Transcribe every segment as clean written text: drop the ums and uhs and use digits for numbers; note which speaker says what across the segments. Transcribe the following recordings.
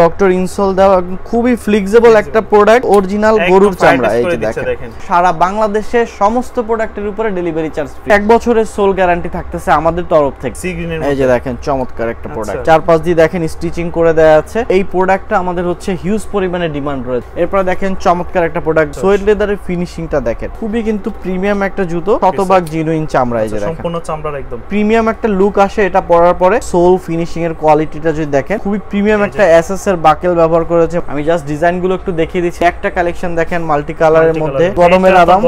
Speaker 1: Doctor insole দেওয়া, খুবই flexible একটা প্রোডাক্ট, অরিজিনাল গরুর চামড়া। এই যে দেখেন সারা বাংলাদেশে সমস্ত প্রোডাক্টের উপরে ডেলিভারি চার্জ ফ্রি, 1 বছরের সোল গ্যারান্টি থাকতেছে আমাদের তরফ থেকে। এই যে দেখেন চমৎকার একটা প্রোডাক্ট, 4-5 দিয়ে দেখেন স্টিচিং করে দেওয়া আছে। এই প্রোডাক্টটা আমাদের হচ্ছে হিউজ পরিমাণে ডিমান্ড রয়েছে। এরপর দেখেন চমৎকার একটা প্রোডাক্ট, সোয়েড লেদারের ফিনিশিংটা দেখেন, খুবই কিন্তু প্রিমিয়াম একটা জুতো, শতভাগ জেনুইন চামড়া। এই যে দেখেন
Speaker 2: সম্পূর্ণ চামড়ার একদম
Speaker 1: প্রিমিয়াম একটা লুক আসে এটা পরার পরে। সোল ফিনিশিং এর কোয়ালিটিটা যদি দেখেন, খুবই প্রিমিয়াম একটা এসএস এর বাকেল ব্যবহার করেছে। আমি জাস্ট ডিজাইন গুলো একটু দেখিয়ে দিচ্ছি। একটা কালেকশন দেখেন মাল্টি কালারের মধ্যে, গরমের আরাম।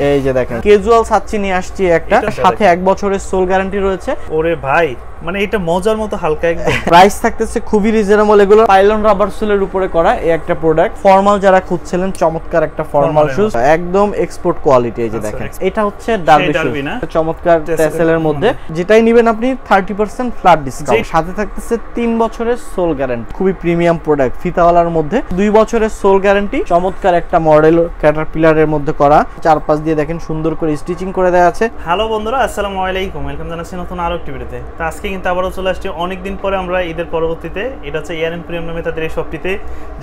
Speaker 1: এই যে দেখেন ক্যাজুয়াল সাচ্চি নিয়ে আসছি একটা, সাথে 1 বছরের সোল গ্যারান্টি রয়েছে।
Speaker 2: ওরে ভাই মানে এটা মজার মতো হালকা একদম।
Speaker 1: প্রাইস থাকতেছে খুবই রিজনেবল। এগুলো পাইলন রাবার সোলের উপরে করা এই একটা প্রোডাক্ট। ফর্মাল যারা খুঁজছিলেন, চমৎকার একটা ফর্মাল শুজ, একদম এক্সপোর্ট কোয়ালিটি। এই যে দেখেন এটা হচ্ছে ডার্বি শুজ, চমৎকার টেসেলের মধ্যে। যেটাই নেবেন আপনি 30% ফ্ল্যাট ডিসকাউন্ট, সাথে থাকতেছে 3 বছরের সোল গ্যারান্টি। খুবই প্রিমিয়াম প্রোডাক্ট, ফিতাওয়ালার মধ্যে 2 বছরের সোল গ্যারান্টি। চমৎকার একটা মডেল ক্যাটারপিলারের মধ্যে করা, 4-5 দিয়ে দেখেন সুন্দর করে স্টিচিং করে দেওয়া আছে।
Speaker 2: হ্যালো বন্ধুরা, আসসালামু আলাইকুম, ওয়েলকাম জানাচ্ছি নতুন আরো একটি ভিডিওতে। তো আজকে কিন্তু আবারও চলে আসছি অনেকদিন পরে আমরা ঈদের পরবর্তীতে। এটা হচ্ছে এআরএম প্রিমিয়াম নামে তাদের এই শপটিতে,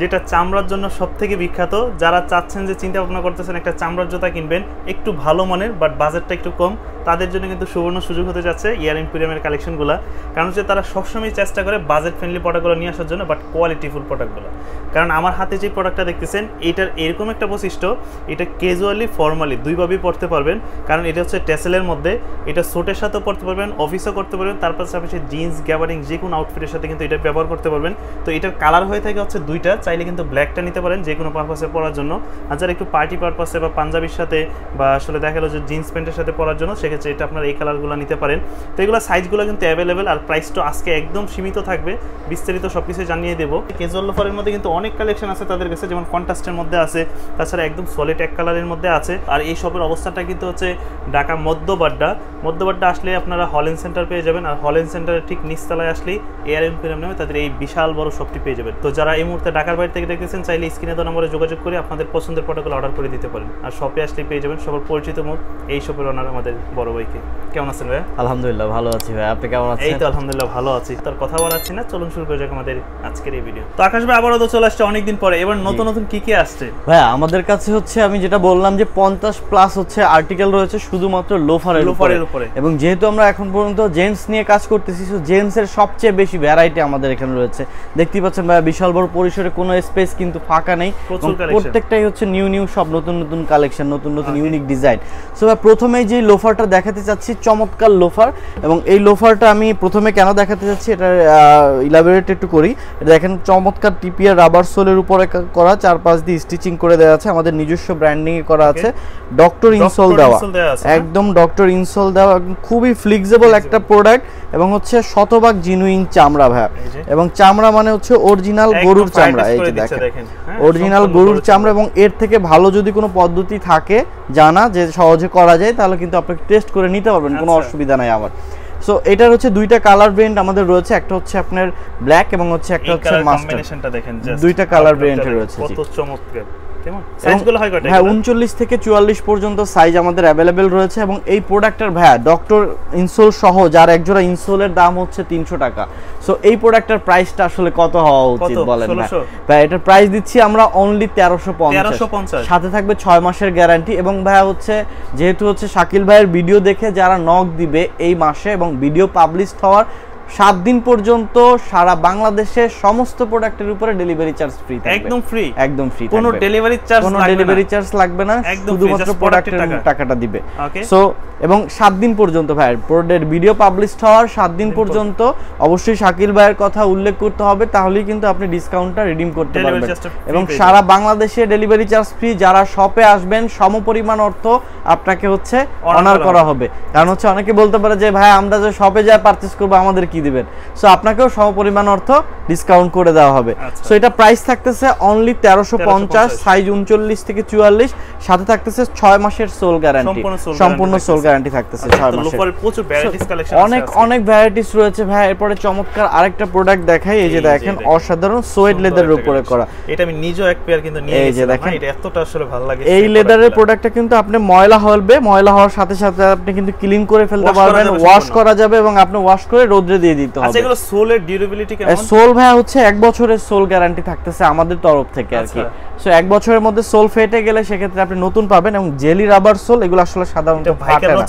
Speaker 2: যেটা চামড়ার জন্য সবথেকে বিখ্যাত। যারা চাচ্ছেন যে চিন্তা ভাবনা করতেছেন একটা চামড়ার জুতা কিনবেন একটু ভালো মানের বাট বাজেটটা একটু কম, তাদের জন্য কিন্তু সুবর্ণ সুযোগ হতে যাচ্ছে এআরএম প্রিমিয়ামের কালেকশনগুলো। কারণ হচ্ছে তারা সবসময় চেষ্টা করে বাজেট ফ্রেন্ডলি প্রোডাক্টগুলো নিয়ে আসার জন্য, বাট কোয়ালিটিফুল প্রোডাক্টগুলো। কারণ আমার হাতে যে প্রোডাক্টটা দেখতেছেন এইটার এরকম একটা বৈশিষ্ট্য, এটা ক্যাজুয়ালি ফর্মালি দুইভাবেই পরতে পারবেন। কারণ এটা হচ্ছে টেসেলের মধ্যে, এটা স্যুটের সাথেও পরতে পারবেন, অফিসও করতে পারবেন, তার পাশাপাশি জিন্স গ্যাবারিং যে কোনো আউটফিটের সাথে কিন্তু এটা ব্যবহার করতে পারবেন। তো এটার কালার হয়ে থাকে হচ্ছে দুইটা, চাইলে কিন্তু ব্ল্যাকটা নিতে পারেন যে কোনো পারপাসে পরার জন্য। আর যারা একটু পার্টি পারপাসে বা পাঞ্জাবির সাথে বা আসলে দেখা গেলো যে জিন্স প্যান্টের সাথে পরার জন্য, সেক্ষেত্রে এটা আপনার এই কালারগুলো নিতে পারেন। তো এগুলো সাইজগুলো কিন্তু অ্যাভেলেবেল, আর প্রাইসটা আজকে একদম সীমিত থাকবে। বিস্তারিত সব কিছু জানিয়ে দেবো। ক্যাজুয়াল লোফারের মধ্যে কিন্তু অনেক কালেকশন আছে তাদের কাছে, যেমন কন্ট্রাস্টের মধ্যে আছে, তাছাড়া একদম সলিড এক কালারের মধ্যে আছে। আর এই শপের অবস্থাটা কিন্তু হচ্ছে ঢাকা মধ্যবাড্ডা আসলে আপনারা হল্যান্ড সেন্টার পেয়ে যাবেন। আর হল্যান্ড সেন্টারের ঠিক নিচতলায় আসলেই এআরএম প্রিমিয়াম নামে তাদের এই বিশাল বড় শপটি পেয়ে যাবেন। তো যারা এই মুহূর্তে ঢাকার বাইরে থেকে দেখতেছেন, চাইলে স্ক্রিনে দেওয়া নম্বরে যোগাযোগ করে আপনাদের পছন্দের প্রোডাক্টগুলো অর্ডার করে দিতে পারেন। আর শপে আসলেই পেয়ে যাবেন সবার পরিচিত মুখ এই শপের ওনার আমাদের বড় ভাইকে। কেমন আছেন ভাই?
Speaker 1: আলহামদুলিল্লাহ ভালো আছি ভাই, আপনি কেমন আছেন?
Speaker 2: এই তো আলহামদুলিল্লাহ ভালো আছি। তার কথা বলাচ্ছি না, চলুন শুরু করে যাক আমাদের আজকের এই ভিডিও। তো আকাশ ভাই আবারও তো চলে আসছে অনেকদিন পরে, এবার নতুন নতুন কি কি আসছে ভাই
Speaker 1: আমাদের কাছে? হচ্ছে আমি যেটা বললাম যে 50+ হচ্ছে আর্টিকেল রয়েছে শুধুমাত্র লোফারের উপরে। এবং যেহেতু আমরা এখন পর্যন্ত জেন্টস নিয়ে কাজ করতেছি, সো জেন্টস এর সবচেয়ে বেশি ভ্যারাইটি আমাদের এখানে রয়েছে। দেখতেই পাচ্ছেন ভাই বিশাল বড় পরিসরে কোনো স্পেস কিন্তু ফাঁকা নেই, প্রত্যেকটাই হচ্ছে নিউ সব নতুন কালেকশন, নতুন ইউনিক ডিজাইন। সো ভাই প্রথমেই যে লোফারটা দেখাতে চাচ্ছি, চমৎকার লোফার। এবং এই লোফারটা আমি প্রথমে কেন দেখাতে চাচ্ছি এটা ইলাবোরেট একটু করি। এটা দেখেন চমৎকার টিপিআর রাবার সোলের উপরে করা, 4-5 দিয়ে স্টিচিং করে দেওয়া আছে, আমাদের নিজস্ব ব্র্যান্ডিং এ করা আছে, ডক্টর ইনসোল দেওয়া, একদম ডক্টর ইনসোল দেওয়া, খুবই ফ্লেক্সিবল একটা প্রোডাক্ট। এবং হচ্ছে শতভাগ জেনুইন চামড়া ভাই, এবং চামড়া মানে হচ্ছে অরিজিনাল গরুর চামড়া। এই যে দেখেন অরিজিনাল গরুর চামড়া। এবং এর থেকে ভালো যদি কোনো পদ্ধতি থাকে জানা যে সহজে করা যায়, তাহলে কিন্তু আপনি টেস্ট করে নিতে পারবেন, কোনো অসুবিধা নাই আমার। সো এটার হচ্ছে দুইটা কালার ভেরিয়েন্ট আমাদের রয়েছে, একটা হচ্ছে আপনার ব্ল্যাক এবং হচ্ছে একটা হচ্ছে মাস্টার। দুইটা কালার ভেরিয়েন্ট রয়েছে।
Speaker 2: কত চমৎকার। কেমন সাইজগুলো হয় কয়টা?
Speaker 1: হ্যাঁ 39 থেকে 44 পর্যন্ত সাইজ আমাদের अवेलेबल রয়েছে। এবং এই প্রোডাক্টের ভাই ডক্টর ইনসোল সহ যার এক জোড়া ইনসোলের দাম হচ্ছে 300 টাকা। সো এই প্রোডাক্টের প্রাইসটা আসলে কত হওয়া উচিত বলেন ভাই? এটার প্রাইস দিচ্ছি আমরা অনলি 1350, সাথে থাকবে 6 মাসের গ্যারান্টি। এবং ভাই হচ্ছে যেহেতু হচ্ছে শাকিল ভাইয়ের ভিডিও দেখে যারা নক দিবে এই মাসে এবং ভিডিও পাবলিশ হওয়ার 7 দিন পর্যন্ত সারা বাংলাদেশে সমস্ত প্রোডাক্টের উপরে ডেলিভারি চার্জ ফ্রি থাকবে, একদম ফ্রি
Speaker 2: কোনো ডেলিভারি
Speaker 1: চার্জ লাগবে না, শুধুমাত্র প্রোডাক্টের টাকাটা দিবে। সো এবং 7 দিন পর্যন্ত ভাই প্রোডাক্টের ভিডিও পাবলিশ হওয়ার 7 দিন পর্যন্ত অবশ্যই শাকিল ভাইয়ের কথা উল্লেখ করতে হবে, তাহলেই কিন্তু আপনি ডিসকাউন্টটা রিডিম করতে পারবেন। এবং সারা বাংলাদেশে ডেলিভারি চার্জ ফ্রি। যারা শপে আসবেন সমপরিমাণ অর্থ আপনাকে হচ্ছে অনার করা হবে। কারণ হচ্ছে অনেকে বলতে পারে যে ভাই আমরা যে শপে যাই পারচেজ করব আমাদের কি দিবেন, সো আপনাকেও সমপরিমাণ অর্থ ডিসকাউন্ট করে দেওয়া হবে। সো এটা প্রাইস থাকতেছে অনলি 1350, সাইজ 39 থেকে 44, সাথে থাকতেছে 6 মাসের সোল গ্যারান্টি, সম্পূর্ণ সোল গ্যারান্টি থাকতেছে 6 মাসের।
Speaker 2: প্রচুর ভ্যারাইটিস কালেকশন আছে,
Speaker 1: অনেক ভ্যারাইটিস রয়েছে ভাই। এরপরে চমৎকার আরেকটা প্রোডাক্ট দেখাই। এই যে দেখেন অসাধারণ সোয়েড লেদারের উপরে করা,
Speaker 2: এটা আমি নিজেও এক পেয়ার কিন্তু নিয়ে গেছি। দেখেন এটা এতটা আসলে ভালো লাগে।
Speaker 1: এই লেদারের প্রোডাক্টটা কিন্তু আপনি ময়লা হওয়ার সাথে সাথে আপনি কিন্তু ক্লিন করে ফেলতে পারবেন, ওয়াশ করা যাবে এবং আপনি ওয়াশ করে রোদে দিয়ে দিয়ে দিতে হবে।
Speaker 2: আচ্ছা এগুলো সোলের ডিউরেবিলিটি কেমন?
Speaker 1: সোল ভাই হচ্ছে 1 বছরের সোল গ্যারান্টি থাকতেছে আমাদের তরফ থেকে আর কি। সো 1 বছরের মধ্যে সোল ফেটে গেলে সেক্ষেত্রে আপনি নতুন পাবেন, এবং জেলি রাবার সোল এগুলো আসলে সাধারণত ফাটে না,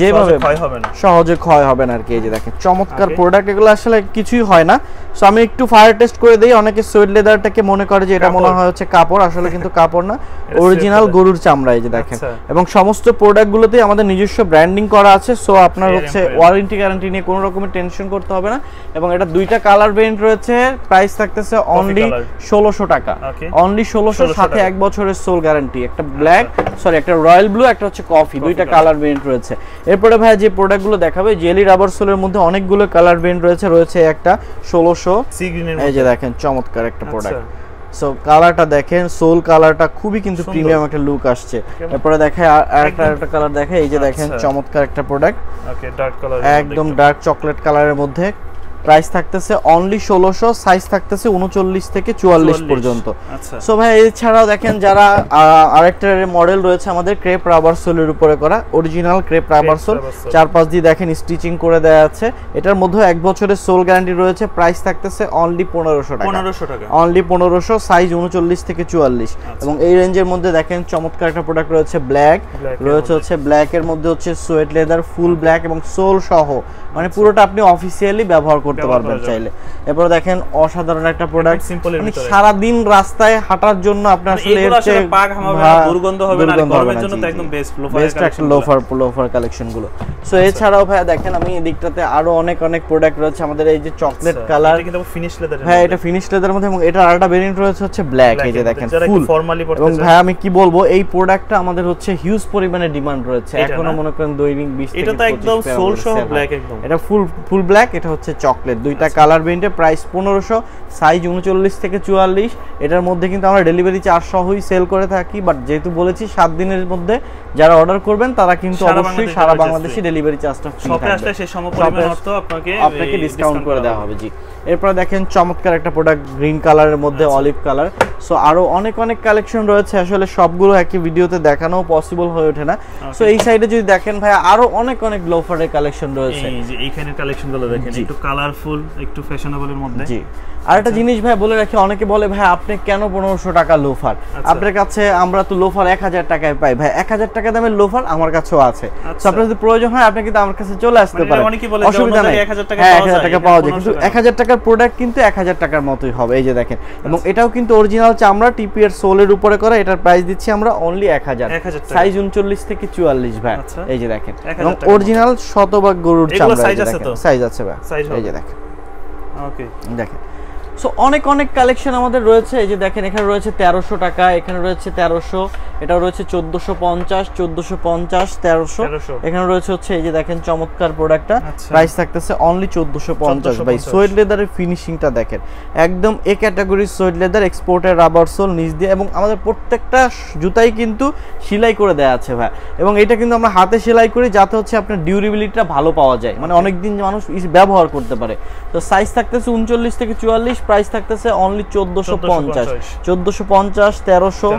Speaker 1: যেভাবে ক্ষয় হবে না, সহজে ক্ষয় হবে না আর কি। এই যে দেখেন চমৎকার প্রোডাক্ট, এগুলো আসলে কিছুই হয় না। সো আমি একটু ফায়ার টেস্ট করে দেই। অনেকে সুইড লেদারটাকে মনে করে যে এটা মনে হয় হচ্ছে কাপড়, আসলে কিন্তু কাপড় না, অরিজিনাল গরুর চামড়া। এই যে দেখেন, এবং সমস্ত প্রোডাক্টগুলোতেই আমাদের নিজস্ব ব্র্যান্ডিং করা আছে। সো আপনার হচ্ছে ওয়ারেন্টি গ্যারান্টি নিয়ে কোনো রকমের টেনশন করতে হবে না। এবং এটা দুইটা কালার ভেরিয়েন্ট রয়েছে, প্রাইস থাকতেছে অনলি 1600 টাকা, অনলি 1600, সাথে 1 বছরের সোল গ্যারান্টি। একটা ব্ল্যাক, সরি একটা রয়্যাল ব্লু, একটা হচ্ছে কফি, দুইটা কালার ভেরিয়েন্ট রয়েছে। এরপরে ভাই যে প্রোডাক্টগুলো দেখাবে, জেলি রাবার সোলের মধ্যে অনেকগুলো কালার ভেরিয়েন্ট রয়েছে একটা 1600, এই যে দেখেন চমৎকার একটা প্রোডাক্ট। সো কালারটা দেখেন, সোল কালারটা খুবই কিন্তু প্রিমিয়াম একটা লুক আসছে। এরপরে দেখে আরেকটা কালার দেখে, এই যে দেখেন চমৎকার একটা প্রোডাক্ট, ওকে ডার্ক কালার, একদম ডার্ক চকলেট কালারের মধ্যে। প্রাইস থাকতেছে অনলি 1600, সাইজ থাকতেছে 39 থেকে 44 পর্যন্ত। সো ভাই এছাড়াও দেখেন যারা আরেকটা মডেল রয়েছে আমাদের ক্রেপ রাবার সোলের উপরে করা, অরিজিনাল ক্রেপ রাবার সোল, 4-5 দিয়ে দেখেন স্টিচিং করে দেয়া আছে। এটার মধ্যে 1 বছরের সোল গ্যারান্টি রয়েছে। প্রাইস থাকতেছে অনলি 1500 টাকা, অনলি 1500, সাইজ 39 থেকে 44। এবং এই রেঞ্জের মধ্যে দেখেন চমৎকার একটা প্রোডাক্ট রয়েছে, ব্ল্যাক রয়েছে, হচ্ছে ব্ল্যাক এর মধ্যে হচ্ছে সুয়েট লেদার ফুল ব্ল্যাক এবং সোল সহ, মানে পুরোটা আপনি অফিসিয়ালি ব্যবহার করতে পারবেন চাইলে। এরপর দেখেন অসাধারণ একটা প্রোডাক্ট, মানে সারা দিন রাস্তায় হাঁটার জন্য আপনার আসলে
Speaker 2: দুর্গন্ধ হবে না, গরমের জন্য তো একদম বেস্ট
Speaker 1: একটা লোফার কালেকশন গুলো। সো এছাড়াও ভাই দেখেন আমি এই দিকটাতে আরো অনেক প্রোডাক্ট রয়েছে আমাদের। এই যে চকলেট কালার, এটা কিন্তু ফিনিশ লেদার, হ্যাঁ এটা ফিনিশ লেদারের মধ্যে, এবং এটা আরেকটা ভেরিয়েন্ট রয়েছে হচ্ছে ব্ল্যাক। এই যে দেখেন ফুল ফর্মালি পড়তে। এবং ভাই আমি কি বলবো, এই প্রোডাক্টটা আমাদের হচ্ছে হিউজ পরিমাণে ডিমান্ড রয়েছে এখনো, মনে করেন দৈনিক 20 থেকে 25।
Speaker 2: এটা তো একদম সোল সহ ব্ল্যাক, একদম
Speaker 1: এটা ফুল ব্ল্যাক, এটা হচ্ছে চকলেট, দুইটা কালার ভেরিয়েন্টে। প্রাইস 1500, সাইজ 39 থেকে 44। এটার মধ্যে কিন্তু আমরা ডেলিভারি চার্জ সহই সেল করে থাকি, বাট যেহেতু বলেছি 7 দিনের মধ্যে যারা অর্ডার করবেন তারা কিন্তু অবশ্যই সারা বাংলাদেশে ডেলিভারি চার্জটা ফ্রি থাকবে,
Speaker 2: আসলে সেই সমপরিমাণ অর্থ
Speaker 1: আপনাকে ডিসকাউন্ট করে দেওয়া হবে। জি এরপর দেখেন চমৎকার একটা প্রোডাক্ট গ্রিন কালারের মধ্যে অলিভ কালার। সো আরো অনেক কালেকশন রয়েছে, আসলে সবগুলো একই ভিডিওতে দেখানো পসিবল হয়ে ওঠে না। সো এই সাইডে যদি দেখেন ভাই আরো অনেক লোফারের কালেকশন রয়েছে।
Speaker 2: এই যে এইখানের কালেকশনগুলো দেখেন, একটু কালারফুল, একটু ফ্যাশনেবল এর মধ্যে।
Speaker 1: জি আরেকটা জিনিস ভাই বলে রাখি, অনেকে বলে ভাই আপনি কেন 1500 টাকা লোফার? আপনার কাছে আমরা তো লোফার 1000 টাকায় পাই। ভাই 1000 টাকা দামের লোফার আমার কাছেও আছে। সো আপনার যদি প্রয়োজন হয় আপনি কিন্তু আমার কাছে চলে আসতে পারেন, অসুবিধা নাই। 1000 টাকা পাওয়া যায়, কিন্তু 1000 টাকার প্রোডাক্ট কিন্তু 1000 টাকার মতোই হবে। এই যে দেখেন, এবং এটাও কিন্তু অরিজিনাল চামড়া টিপি এর সোলের উপরে করা। এটার প্রাইস দিচ্ছি আমরা অনলি 1000, সাইজ 39 থেকে 44 ভাই। এই যে দেখেন, এবং অরিজিনাল শতভাগ গরুর চামড়া। সাইজ আছে ভাই, এই যে দেখেন, ওকে দেখেন। সো অনেক কালেকশন আমাদের রয়েছে। এই যে দেখেন এখানে রয়েছে 1300 টাকা, এখানে রয়েছে 1300, এটা রয়েছে 1450, 1300, এখানে রয়েছে হচ্ছে এই যে দেখেন চমৎকার প্রোডাক্টটা। প্রাইস থাকতেছে অনলি 1450 ভাই। সোয়েড লেদারের ফিনিশিংটা দেখেন, একদম এ ক্যাটাগরির সোয়েড লেদার, এক্সপোর্টের রাবার সোল নিচ দিয়ে, এবং আমাদের প্রত্যেকটা জুতাই কিন্তু সেলাই করে দেয়া আছে ভাই। এবং এটা কিন্তু আমরা হাতে সেলাই করি যাতে হচ্ছে আপনার ডিউরেবিলিটিটা ভালো পাওয়া যায়, মানে অনেকদিন মানুষ ব্যবহার করতে পারে। তো সাইজ থাকতেছে 39 থেকে 44, প্রাইস থাকতেছে অনলি 1450, 1300,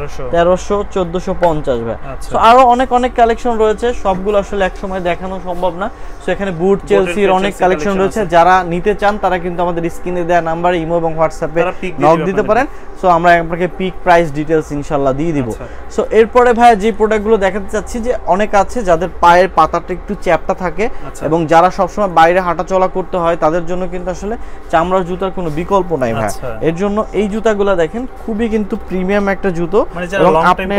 Speaker 1: 1450 ভাই। সো আরো অনেক কালেকশন রয়েছে, সবগুলো আসলে এক সময় দেখানো সম্ভব না। সো এখানে বুট চেলসির অনেক কালেকশন রয়েছে, যারা নিতে চান তারা কিন্তু আমাদের স্ক্রিনে দেওয়া নাম্বারে ইমো এবং হোয়াটসঅ্যাপে নক দিতে পারেন। সো আমরা আপনাকে পিক প্রাইস ডিটেইলস ইনশাআল্লাহ দিয়ে দিব। সো এরপরে ভাই যে প্রোডাক্টগুলো দেখাতে চাচ্ছি, যে অনেক আছে যাদের পায়ের পাতাটা একটু চ্যাপটা থাকে, এবং যারা সবসময় বাইরে হাঁটাচলা করতে হয় তাদের জন্য কিন্তু আসলে চামড়ার জুতার কোনো বিকল্প নাই ভাই। এর জন্য এই জুতাগুলো দেখেন খুবই কিন্তু প্রিমিয়াম একটা জুতো, এবং আপনি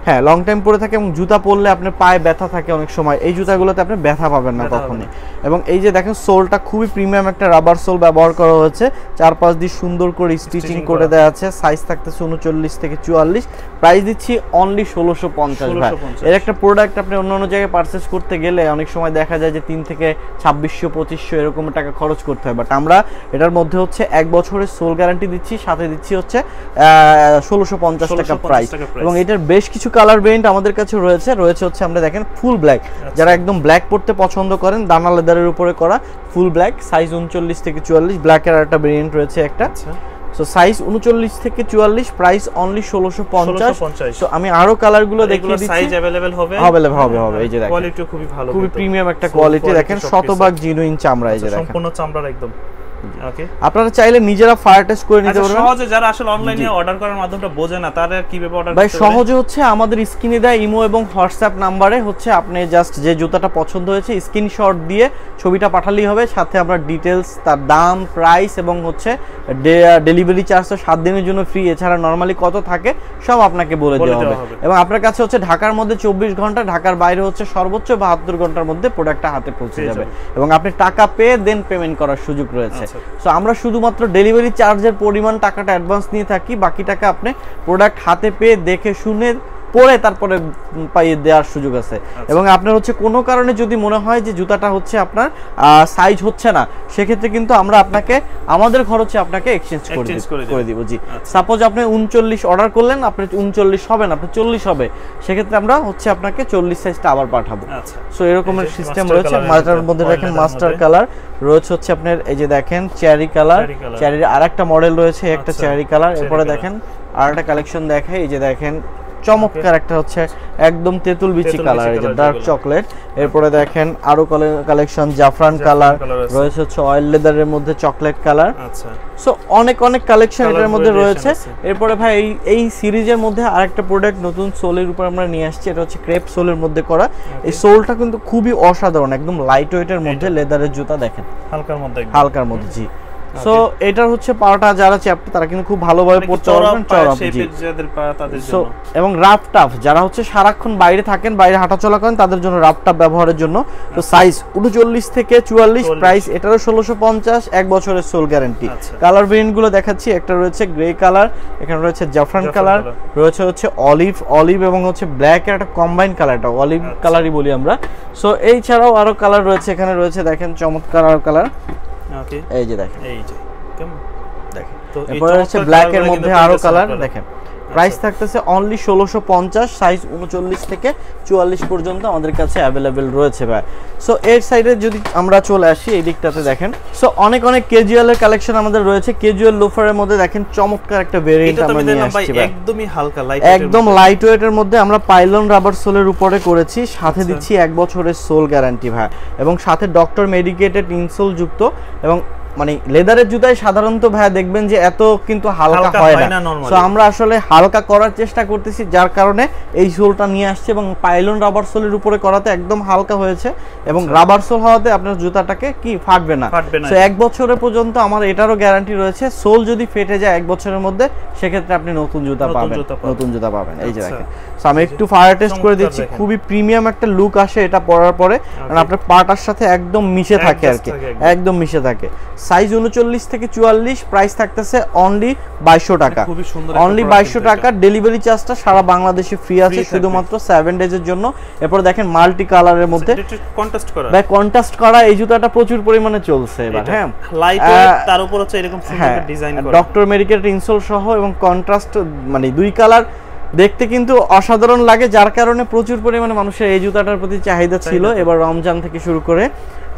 Speaker 1: হ্যাঁ লং টাইম পরে থাকে, এবং জুতা পরলে আপনার পায়ে ব্যথা থাকে অনেক সময়, এই জুতাগুলোতে আপনি ব্যথা পাবেন না কখনোই। এবং এই যে দেখেন সোলটা খুবই প্রিমিয়াম একটা রাবার সোল ব্যবহার করা হয়েছে, 4-5 দিয়ে সুন্দর করে স্টিচিং করে দেওয়া আছে। সাইজ থাকতেছে 39 থেকে 44, প্রাইস দিচ্ছি অনলি 1650 ভাই। এর একটা প্রোডাক্ট আপনি অন্য জায়গায় পারচেজ করতে গেলে অনেক সময় দেখা যায় যে 3 থেকে 2600-2500 এরকম টাকা খরচ করতে হয়, বাট আমরা এটার মধ্যে হচ্ছে 1 বছরের সোল গ্যারান্টি দিচ্ছি, সাথে দিচ্ছি হচ্ছে 1650 টাকা প্রাইস। এবং এটার বেশ কিছু কালার ভেরিয়েন্ট আমাদের কাছে রয়েছে হচ্ছে আমরা দেখেন ফুল ব্ল্যাক, যারা একদম ব্ল্যাক পরতে পছন্দ করেন, দানা লেদারের উপরে করা ফুল ব্ল্যাক, সাইজ 39 থেকে 44, ব্ল্যাকের একটা ভেরিয়েন্ট রয়েছে একটা। সো সাইজ 39 থেকে 44, প্রাইস অনলি 1650। সো আমি আরো কালার গুলো দেখিয়ে দিচ্ছি,
Speaker 2: সাইজ अवेलेबल হবে
Speaker 1: এই যে দেখেন
Speaker 2: কোয়ালিটিও খুবই ভালো,
Speaker 1: খুবই প্রিমিয়াম একটা কোয়ালিটি, দেখেন শতভাগ জিনুইন চামড়া, এই যে দেখেন
Speaker 2: সম্পূর্ণ চামড়ার একদম। ওকে,
Speaker 1: আপনারা চাইলে নিজেরা ফায়ার টেস্ট করে নিতে পারবেন।
Speaker 2: সহজে যারা আসলে অনলাইনে অর্ডার করার মাধ্যমটা বোঝে না, তারা কিভাবে অর্ডার করতে
Speaker 1: ভাই সহজে হচ্ছে আমাদের স্ক্রিনে দেয় ইমো এবং হোয়াটসঅ্যাপ নাম্বারে হচ্ছে আপনি জাস্ট যে জুতাটা পছন্দ হয়েছে স্ক্রিনশট দিয়ে ছবিটা পাঠালেই হবে, সাথে আমরা ডিটেইলস, তার দাম, প্রাইস এবং হচ্ছে ডেলিভারি চার্জ তো 7 দিনের জন্য ফ্রি, এছাড়া নরমালি কত থাকে সব আপনাকে বলে দেওয়া হবে। এবং আপনার কাছে হচ্ছে ঢাকার মধ্যে 24 ঘন্টা, ঢাকার বাইরে হচ্ছে সর্বোচ্চ 72 ঘন্টার মধ্যে প্রোডাক্টটা হাতে পৌঁছে যাবে এবং আপনি টাকা পেয়ে দেন পেমেন্ট করার সুযোগ রয়েছে। সো আমরা শুধুমাত্র ডেলিভারি চার্জের পরিমাণ টাকাটা অ্যাডভান্স নিয়ে থাকি, বাকি টাকা আপনি প্রোডাক্ট হাতে পেয়ে দেখে শুনে পরে তারপরে পাইয়ে দেওয়ার সুযোগ আছে। এবং আপনার হচ্ছে কোনো কারণে যদি মনে হয় যে জুতাটা হচ্ছে আপনার সাইজ হচ্ছে না, সেক্ষেত্রে কিন্তু আমরা আপনাকে আমাদের খরচে আপনাকে এক্সচেঞ্জ করে দিব। জি, সাপোজ আপনি 39 অর্ডার করলেন, আপনার 39 হবে না, আপনার 40 হবে, সেক্ষেত্রে আমরা হচ্ছে আপনাকে 40 সাইজটা আবার পাঠাবো। সো এরকমের সিস্টেম রয়েছে। মাস্টার মধ্যে দেখেন মাস্টার কালার রয়েছে হচ্ছে আপনার, এই যে দেখেন চেরি কালার, চেরির আরেকটা মডেল রয়েছে, একটা চেরি কালার। এরপরে দেখেন আরেকটা কালেকশন দেখাই, এই যে দেখেন চমৎকার একটা হচ্ছে একদম তেঁতুল বিচি কালার, এই যে ডার্ক চকলেট। এরপরে দেখেন আরো কালেকশন জাফরান কালার রয়েছে, হচ্ছে অয়েল লেদারের মধ্যে চকলেট কালার। আচ্ছা, সো অনেক কালেকশন এটার মধ্যে রয়েছে। এরপরে ভাই এই সিরিজের মধ্যে আরেকটা প্রোডাক্ট নতুন সোলের উপর আমরা নিয়ে আসছি, এটা হচ্ছে ক্রেপ সোলের মধ্যে করা। এই সোলটা কিন্তু খুবই অসাধারণ, একদম লাইট ওয়েটের মধ্যে লেদারের জুতা, দেখেন হালকার মধ্যে। জি, সো এটার হচ্ছে পাটা যারা চ্যাপ্টার তারা কিন্তু খুব ভালোভাবে পড়তে পারবেন, চড়া শেপের যাদের পা তাদের জন্য। এবং রাফ টাফ যারা হচ্ছে সারাক্ষণ বাইরে থাকেন, বাইরে হাঁটাচলা করেন, তাদের জন্য রাফ টাফ ব্যবহারের জন্য। তো সাইজ 39 থেকে 44, প্রাইস এটারও 1650, 1 বছরের সোল গ্যারান্টি। কালার ভেরিয়েন্ট গুলো দেখাচ্ছি, একটা রয়েছে গ্রে কালার, এখানে রয়েছে জাফরান কালার, রয়েছে হচ্ছে অলিভ এবং হচ্ছে ব্ল্যাক এর একটা কম্বাইন কালারটা অলিভ কালারই বলি আমরা। সো এই ছাড়াও আরো কালার রয়েছে, এখানে রয়েছে দেখেন চমৎকার আরো কালার। ওকে, এই যে দেখেন, এই যে কেমন দেখেন। তো এরপর হচ্ছে ব্ল্যাক এর মধ্যে আরো কালার দেখেন। প্রাইস থাকতেছে অনলি 1650, সাইজ 39 থেকে 44 পর্যন্ত আমাদের কাছে अवेलेबल রয়েছে ভাই। সো এর সাইডে যদি আমরা চলে আসি এই দিকটাতে দেখেন, সো অনেক ক্যাজুয়ালের কালেকশন আমাদের রয়েছে। ক্যাজুয়াল লোফারের মধ্যে দেখেন চমৎকার একটা ভেরিয়েন্ট আমরা নিয়ে আসছি ভাই, একদমই হালকা লাইট, একদম লাইট ওয়েটের মধ্যে আমরা পাইলন রাবার সোলের উপরে করেছি, সাথে দিচ্ছি 1 বছরের সোল গ্যারান্টি ভাই, এবং সাথে ডক্টর মেডিকেটেড ইনসোল যুক্ত। এবং মানে লেদারের জুতায় সাধারণত ভাইয়া দেখবেন যে এত কিন্তু হালকা হয় না, সো আমরা আসলে হালকা করার চেষ্টা করতেছি, যার কারণে এই সোলটা নিয়ে আসছে এবং পাইলন রাবার সোলের উপরে করাতে একদম হালকা হয়েছে এবং রাবার সোল হওয়াতে আপনার জুতাটাকে কি ফাটবে না। সো 1 বছরের পর্যন্ত আমার এটারও গ্যারান্টি রয়েছে, সোল যদি ফেটে যায় 1 বছরের মধ্যে সেক্ষেত্রে আপনি নতুন জুতা পাবেন। এই যে দেখেন, সো আমি একটু ফায়ার টেস্ট করে দিচ্ছি, খুবই প্রিমিয়াম একটা লুক আসে এটা পরার পরে, কারণ আপনার পাটার সাথে একদম মিশে থাকে আর কি, একদম মিশে থাকে। সাইজ 39 থেকে 44, প্রাইস থাকতেছে অনলি 2200 টাকা, অনলি 2200 টাকা। ডেলিভারি চার্জটা সারা বাংলাদেশে ফ্রি আছে শুধুমাত্র 7 ডেজের জন্য। এরপর দেখেন মাল্টি কালারের মধ্যে কন্ট্রাস্ট করা এই জুতাটা প্রচুর পরিমাণে চলছে এবার। হ্যাঁ, লাইট ওয়েট, তার উপর হচ্ছে এরকম সুন্দর ডিজাইন করা ডক্টর মেডিকেল ইনসোল সহ, এবং কন্ট্রাস্ট মানে 2 কালার দেখতে কিন্তু অসাধারণ লাগে, যার কারণে প্রচুর পরিমাণে মানুষের এই জুতাটার প্রতি চাহিদা ছিল এবার রমজান থেকে শুরু করে।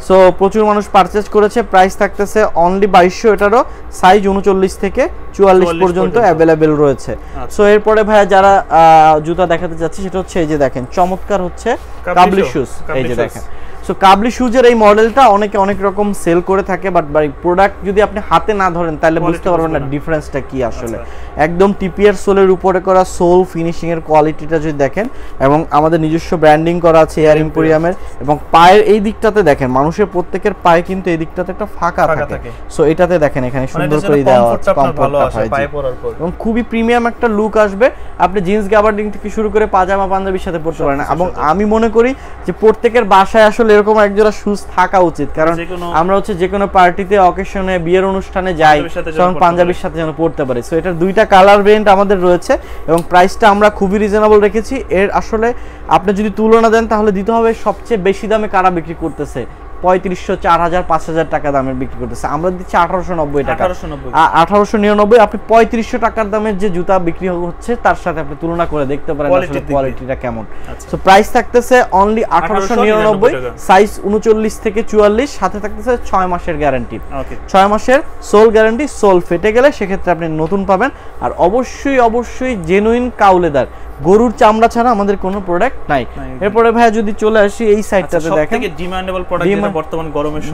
Speaker 1: সো প্রচুর মানুষ পারচেজ করেছে। প্রাইস থাকতেছে অনলি 2200, এটারও সাইজ 39 থেকে 44 পর্যন্ত অ্যাভেলেবেল রয়েছে। সো এরপরে ভাইয়া যারা জুতা দেখাতে যাচ্ছে সেটা হচ্ছে এই যে দেখেন চমৎকার হচ্ছে কাবলি শুজ, এই যে দেখেন। সো কাবলি শুজের এই মডেলটা অনেকে অনেক রকম সেল করে থাকে, বাট বাই প্রোডাক্ট যদি আপনি হাতে না ধরেন তাহলে বুঝতে পারবেন না ডিফারেন্সটা কি আসলে। একদম টিপিআর সোলের উপরে করা সোল ফিনিশিং এর কোয়ালিটিটা যদি দেখেন, এবং আমাদের নিজস্ব ব্র্যান্ডিং করা আছে এয়ার এম্পোরিয়ামের। এবং পায়ের এই দিকটাতে দেখেন, মানুষের প্রত্যেকের পায়ে কিন্তু এই দিকটাতে একটা ফাঁকা থাকে, সো এটাতে দেখেন এখানে সুন্দর করে দেওয়া আছে, কমফোর্ট হয় পায়ে পরার পর, এবং খুবই প্রিমিয়াম একটা লুক আসবে। আপনি জিন্স গাবার্ডিং থেকে শুরু করে পাজামা পাঞ্জাবির সাথে পরতে পারেন। এবং আমি মনে করি যে প্রত্যেকের বাসায় আসলে এরকম একজোড়া শুজ থাকা উচিত, কারণ আমরা হচ্ছে যে কোনো পার্টিতে, অকেশনে, বিয়ের অনুষ্ঠানে যাই, তখন পাঞ্জাবির সাথে যেন পড়তে পারি। সো এটার 2টা কালার ভেরিয়েন্ট আমাদের রয়েছে এবং প্রাইসটা আমরা খুবই রিজনেবল রেখেছি। এর আসলে আপনি যদি তুলনা দেন তাহলে দিতে হবে সবচেয়ে বেশি দামে কারা বিক্রি করতেছে, 3500, 4000, 5000 টাকা দামের বিক্রি করতেছে, আমরা দিচ্ছি 1890 টাকা। 1899 আপনি 3500 টাকার দামের যে জুতা বিক্রি হচ্ছে তার সাথে আপনি তুলনা করে দেখতে পারেন আসলে কোয়ালিটিটা কেমন। সো প্রাইস থাকতেছে অনলি 1899, সাইজ 39 থেকে 44, সাথে থাকতেছে 6 মাসের গ্যারান্টি। 6 মাসের সোল গ্যারান্টি, সোল ফেটে গেলে সেক্ষেত্রে আপনি নতুন পাবেন। আর অবশ্যই জেনুইন কাউ লেদার, গরুর চামড়া ছাড়া আমাদের কোনো প্রোডাক্ট নাই। এরপরে ভাই যদি চলে আসি এই সাইডটাতে দেখেন,
Speaker 2: সবথেকে ডিমান্ডেবল প্রোডাক্ট যেটা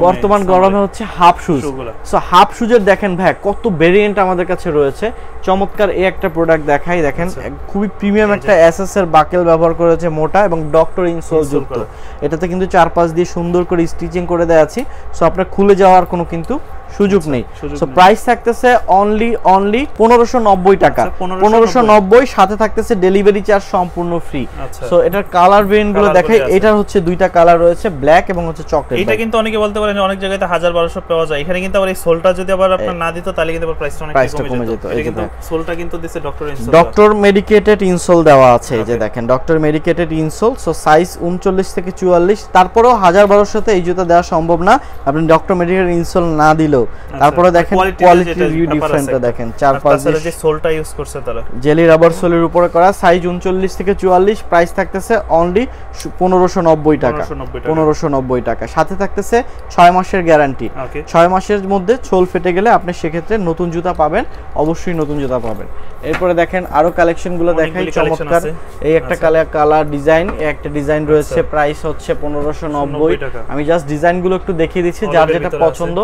Speaker 1: বর্তমান গরমে হচ্ছে হাফ শুজ। সো হাফ শুজের দেখেন ভাই কত ভেরিয়েন্ট আমাদের কাছে রয়েছে, চমৎকার এই একটা প্রোডাক্ট দেখাই। দেখেন খুবই প্রিমিয়াম একটা এসএস এর বাকেল ব্যবহার করেছে, মোটা এবং ডক্টর ইনসোল যুক্ত। এটাতে কিন্তু 4-5 দিয়ে সুন্দর করে স্টিচিং করে দেয়া আছে, সো আপনার খুলে যাওয়ার কোনো কিন্তু সুযোগ নেই। সো প্রাইস থাকতেছে অনলি 1590 টাকা, 1590, সাথে থাকতেছে ডেলিভারি চার্জ সম্পূর্ণ ফ্রি। সো এটার কালার ভেরিয়েন্ট গুলো দেখাই, এটার হচ্ছে দুইটা কালার রয়েছে, ব্ল্যাক এবং হচ্ছে চকলেট।
Speaker 2: এটা কিন্তু অনেকে বলতে পারেন অনেক জায়গায় 1000-1200 পাওয়া যায়, এখানে কিন্তু আবার এই সোলটা যদি আবার আপনার না দিত তাহলে কিন্তু প্রাইসটা অনেক কমে যেত। এটা কিন্তু সোলটা কিন্তু দিছে doctor insole,
Speaker 1: doctor medicated insole দেওয়া আছে। এই যে দেখেন doctor medicated insole. So size 39 থেকে 44, তারপরেও 1000-1200 তে এই জুতা দেওয়া সম্ভব না আপনি ডক্টর মেডিকেটেড ইনসোল না দিলেও। তারপরে দেখেন কোয়ালিটি রিভিউ ডিফারেন্টটা দেখেন, 4-5
Speaker 2: যে সোলটা ইউজ করছে তারা
Speaker 1: জেলি রাবার সোলের উপরে করা, সাইজ 39 থেকে 44, প্রাইস থাকতেছে অনলি 1590 টাকা, 1590 টাকা, সাথে থাকতেছে 6 মাসের গ্যারান্টি। 6 মাসের মধ্যে সোল ফেটে গেলে আপনি সেক্ষেত্রে নতুন জুতা পাবেন, অবশ্যই নতুন জুতা পাবেন। এরপরে দেখেন আরো কালেকশন গুলো দেখাই, চমৎকার এই একটা কালার ডিজাইন, একটা ডিজাইন রয়েছে, প্রাইস হচ্ছে 1590। আমি জাস্ট ডিজাইন গুলো একটু দেখিয়ে দিচ্ছি, যার যেটা পছন্দ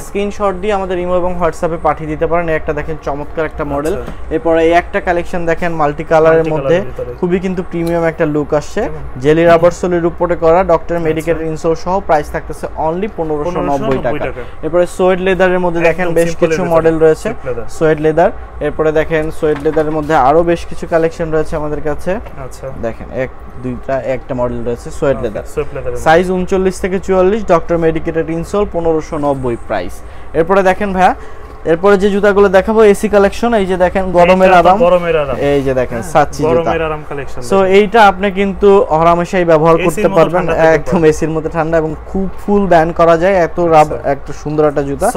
Speaker 1: স্ক্রিনশট দিয়ে আমাদের ইমো এবং হোয়াটসঅ্যাপে পাঠিয়ে দিতে পারেন। এই একটা দেখেন চমৎকার একটা মডেল। এরপরে এই একটা কালেকশন দেখেন মাল্টি কালারের মধ্যে, খুবই কিন্তু প্রিমিয়াম একটা লুক আসছে, জেলি রাবার সোলের উপরে করা, ডক্টর মেডিকেটেড ইনসোল সহ, প্রাইস থাকতেছে অনলি 1590 টাকা। এরপরে সোয়েড লেদারের মধ্যে দেখেন বেশ কিছু মডেল রয়েছে, সোয়েড লেদার। এরপরে দেখেন সোয়েড লেদারের মধ্যে আরো বেশ কিছু কালেকশন রয়েছে আমাদের কাছে। দেখেন একটা মডেল রয়েছে সোয়েড লেদার, সাইজ 39 থেকে 44, ডক্টর মেডিকেটেড ইনসোল, 1590 প্রাইস। এরপরে দেখেন ভাইয়া, এরপরে যে জুতাগুলো দেখাবো এসি কালেকশন। এই যে দেখেন গরমের আরাম, এই যে দেখেন সাচ্চি জুতা, গরমের আরাম কালেকশন। সো এইটা আপনি কিন্তু হরহামেশাই ব্যবহার করতে পারবেন, একদম এসির মধ্যে ঠান্ডা এবং খুব ফুল ব্যান্ড করা যায়, এত একটা সুন্দর একটা জুতা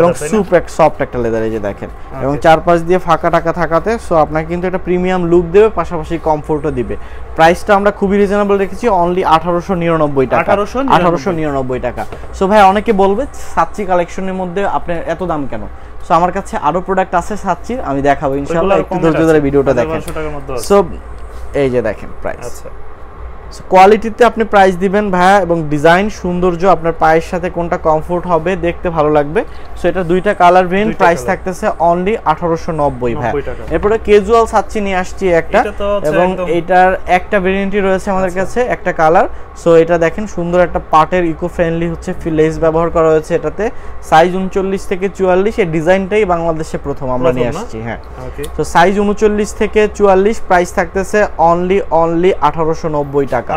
Speaker 1: এবং সুপার সফট একটা লেদার। এই যে দেখেন এবং 4-5 দিয়ে ফাঁকা টাকা থাকাতে, সো আপনাকে কিন্তু একটা প্রিমিয়াম লুক দেবে, পাশাপাশি কমফোর্টও দিবে। প্রাইসটা আমরা খুবই রিজনেবল রেখেছি, অনলি 1899 টাকা, 1899 টাকা। সো ভাই অনেকে বলবে সাচ্চি কালেকশনের মধ্যে আপনার এত দাম কেন? সো আমার কাছে আরো প্রোডাক্ট আছে সাচ্চির, আমি দেখাবো ইনশাআল্লাহ, একটু ধৈর্য ধরে ভিডিওটা দেখেন। সো এই যে দেখেন প্রাইস, কোয়ালিটিতে আপনি প্রাইস দিবেন ভাইয়া, এবং ডিজাইন সৌন্দর্য আপনার পায়ের সাথে কোনটা কমফোর্ট হবে, দেখতে ভালো লাগবে। সো এটা দুইটা কালার ভেরিয়েন্ট, প্রাইস থাকতেছে অনলি 1890 ভাই। এরপরে ক্যাজুয়াল সাচ্চি নিয়ে আসছি একটা, এবং এটার একটা ভেরিয়েন্টই রয়েছে আমাদের কাছে, একটা কালার। সো এটা দেখেন সুন্দর একটা পাটের ইকো ফ্রেন্ডলি হচ্ছে লেস ব্যবহার করা হয়েছে এটাতে, সাইজ 39 থেকে 44, এই ডিজাইনটাই বাংলাদেশে প্রথম আমরা নিয়ে আসছি। হ্যাঁ, তো সাইজ 39 থেকে 44, প্রাইস থাকতেছে অনলি 1890 টাকা,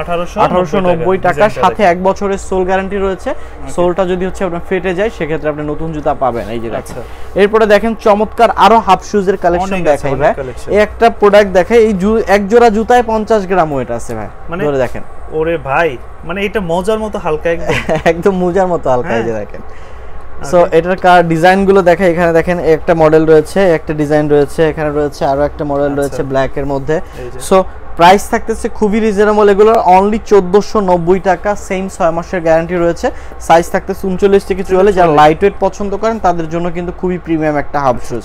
Speaker 1: 1890 টাকা, সাথে 1 বছরের সোল গ্যারান্টি রয়েছে। সোলটা যদি হচ্ছে আপনার ফেটে যায় সেক্ষেত্রে আপনি নতুন জুতা পাবেন। এই যে দেখেন, এরপরে দেখেন চমৎকার আরো হাফ শুজের কালেকশন দেখাই ভাই। এই একটা প্রোডাক্ট দেখাই, এই এক জোড়া জুতায় 50 গ্রাম ওয়েট আছে ভাই, ধরে দেখেন।
Speaker 2: ওরে ভাই, মানে এটা মজার মতো হালকা,
Speaker 1: একদম মজার মতো হালকা। এই যে দেখেন, সো এটার ডিজাইন গুলো দেখেন, এখানে দেখেন একটা মডেল রয়েছে, একটা ডিজাইন রয়েছে, এখানে রয়েছে আরো একটা মডেল রয়েছে ব্ল্যাক এর মধ্যে। সো প্রাইস থাকতেছে খুবই রিজনেবল, এগুলোর অনলি 1490 টাকা, সেম 6 মাসের গ্যারান্টি রয়েছে। সাইজ থাকতেছে 39 থেকে 44, যারা লাইট ওয়েট পছন্দ করেন তাদের জন্য কিন্তু খুবই প্রিমিয়াম একটা হাফ শুজ,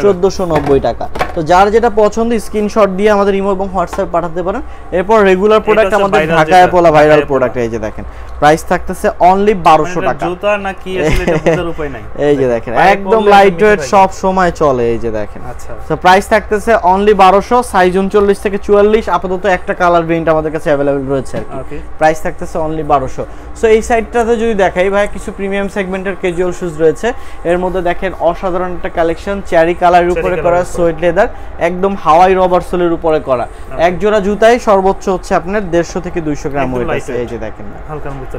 Speaker 1: 1490 টাকা। তো যার যেটা পছন্দ স্ক্রিনশট দিয়ে আমাদের ইমো এবং হোয়াটসঅ্যাপ পাঠাতে পারেন। এরপর রেগুলার প্রোডাক্ট আমাদের ঢাকায় পোলা ভাইরাল প্রোডাক্ট, এই যে দেখেন প্রাইস থাকতেছে অনলি 1200 টাকা।
Speaker 2: জুতা না কি আসলে এটা বোঝার উপায় নাই।
Speaker 1: এই যে দেখেন একদম লাইট ওয়েট, সব সময় চলে। এই যে দেখেন, আচ্ছা, তো প্রাইস থাকতেছে অনলি 1200, সাইজ 39 থেকে 44, আপাতত একটা কালার ভেরিয়েন্ট আমাদের কাছে अवेलेबल রয়েছে আর কি। প্রাইস থাকতেছে অনলি 1200। সো এই সাইডটাতে যদি দেখাই ভাই, কিছু প্রিমিয়াম সেগমেন্টের ক্যাজুয়াল শুজ রয়েছে। এর মধ্যে দেখেন অসাধারণ একটা কালেকশন, চেরি কালারের উপরে করা সোয়েড লেদার, একদম হাওয়াই রবার সোলের উপরে করা। এক জোড়া জুতায় সর্বোচ্চ হচ্ছে আপনার 150 থেকে 200 গ্রাম ওয়েট আছে। এই যে দেখেন,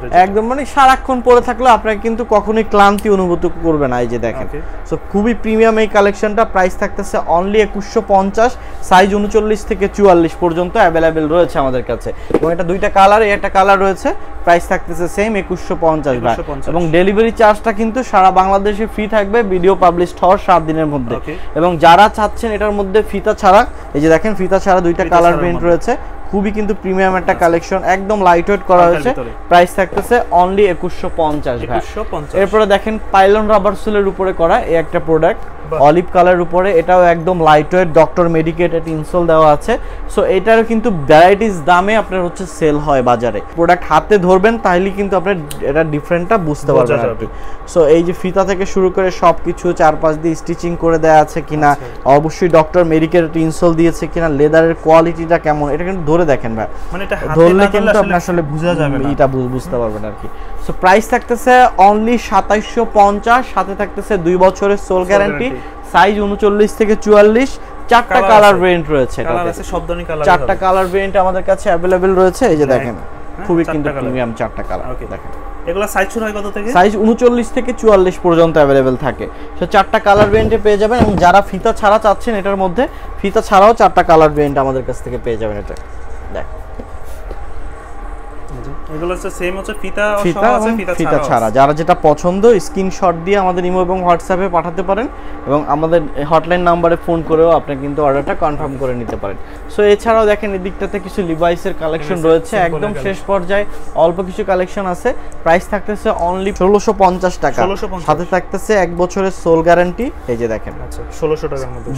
Speaker 2: ভিতরে
Speaker 1: একদম মানে সারাক্ষণ পরে থাকলে আপনারা কিন্তু কখনোই ক্লান্তি অনুভূত করবে না। এই যে দেখেন, সো খুবই প্রিমিয়াম এই কালেকশনটা। প্রাইস থাকতেছে অনলি 2150, সাইজ 39 থেকে 44 পর্যন্ত অ্যাভেলেবেল রয়েছে আমাদের কাছে। এবং এটা দুইটা কালার, একটা কালার রয়েছে। প্রাইস থাকতেছে সেম 2150 ভাই। এবং ডেলিভারি চার্জটা কিন্তু সারা বাংলাদেশে ফ্রি থাকবে ভিডিও পাবলিশড হওয়ার 7 দিনের মধ্যে। এবং যারা চাচ্ছেন এটার মধ্যে ফিতা ছাড়া, এই যে দেখেন ফিতা ছাড়া দুইটা কালার প্রিন্ট রয়েছে, খুবই কিন্তু প্রিমিয়াম একটা কালেকশন, একদম লাইট ওয়েট করা হয়েছে। প্রাইস থাকতেছে অনলি 2150 ভাই। এরপরে দেখেন পাইলন রাবার সোলের উপরে করা এই একটা প্রোডাক্ট, অলিভ কালার উপরে, এটাও একদম light weight, doctor medicated insole দেওয়া আছে। সো এটারও কিন্তু ভ্যারাইটিস দামে আপনার হচ্ছে সেল হয় বাজারে। প্রোডাক্ট হাতে ধরবেন তাহলে কিন্তু আপনার এটা ডিফারেন্টটা বুঝতে পারবেন আর কি। সো এই যে ফিতা থেকে শুরু করে সবকিছু চারপাশ দিয়ে স্টিচিং করে দেওয়া আছে কিনা, অবশ্যই ডক্টর মেডিকেটেড ইনসোল দিয়েছে কিনা, লেদারের কোয়ালিটিটা কেমন, এটা কিন্তু ধরে দেখেন ভাই, মানে এটা ধরলে কিন্তু আপনি আসলে বোঝা যাবে না, এটা বুঝতে পারবেন আর কি। সো প্রাইস থাকতেছে অনলি 2750, সাথে থাকতেছে 2 বছরের সোল গ্যারান্টি, সাইজ 39 থেকে 44, চারটা কালার ভেরিয়েন্ট রয়েছে।
Speaker 2: কালার আছে সব ধরনের কালার,
Speaker 1: চারটা কালার ভেরিয়েন্ট আমাদের কাছে अवेलेबल রয়েছে। এই যে দেখেন খুবই কিন্তু প্রিমিয়াম চারটা কালার। ওকে দেখেন
Speaker 2: এগুলা সাইজ শুরু হয় কত থেকে?
Speaker 1: সাইজ 39 থেকে 44 পর্যন্ত अवेलेबल থাকে। সো চারটা কালার ভেরিয়েন্টে পেয়ে যাবেন। এবং যারা ফিতা ছাড়া চাচ্ছেন এটার মধ্যে, ফিতা ছাড়াও চারটা কালার ভেরিয়েন্ট আমাদের কাছ থেকে পেয়ে যাবেন। এটা দেখ
Speaker 2: এগুলো হচ্ছে সেম হচ্ছে ফিতা সহ আছে,
Speaker 1: ফিতা ছাড়া। যারা যেটা পছন্দ স্ক্রিনশট দিয়ে আমাদের ইমো এবং হোয়াটসঅ্যাপে পাঠাতে পারেন, এবং আমাদের হটলাইন নাম্বারে ফোন করেও আপনি কিন্তু অর্ডারটা কনফার্ম করে নিতে পারেন। সো এছাড়াও দেখেন এই দিকটাতে কিছু লিভাইসের কালেকশন রয়েছে, একদম শেষ পর্যায়ে অল্প কিছু কালেকশন আছে। প্রাইস থাকতেছে অনলি 1650 টাকা, সাথে থাকতেছে 1 বছরের সোল গ্যারান্টি। এই যে দেখেন
Speaker 2: আচ্ছা 1600 টাকার মধ্যে।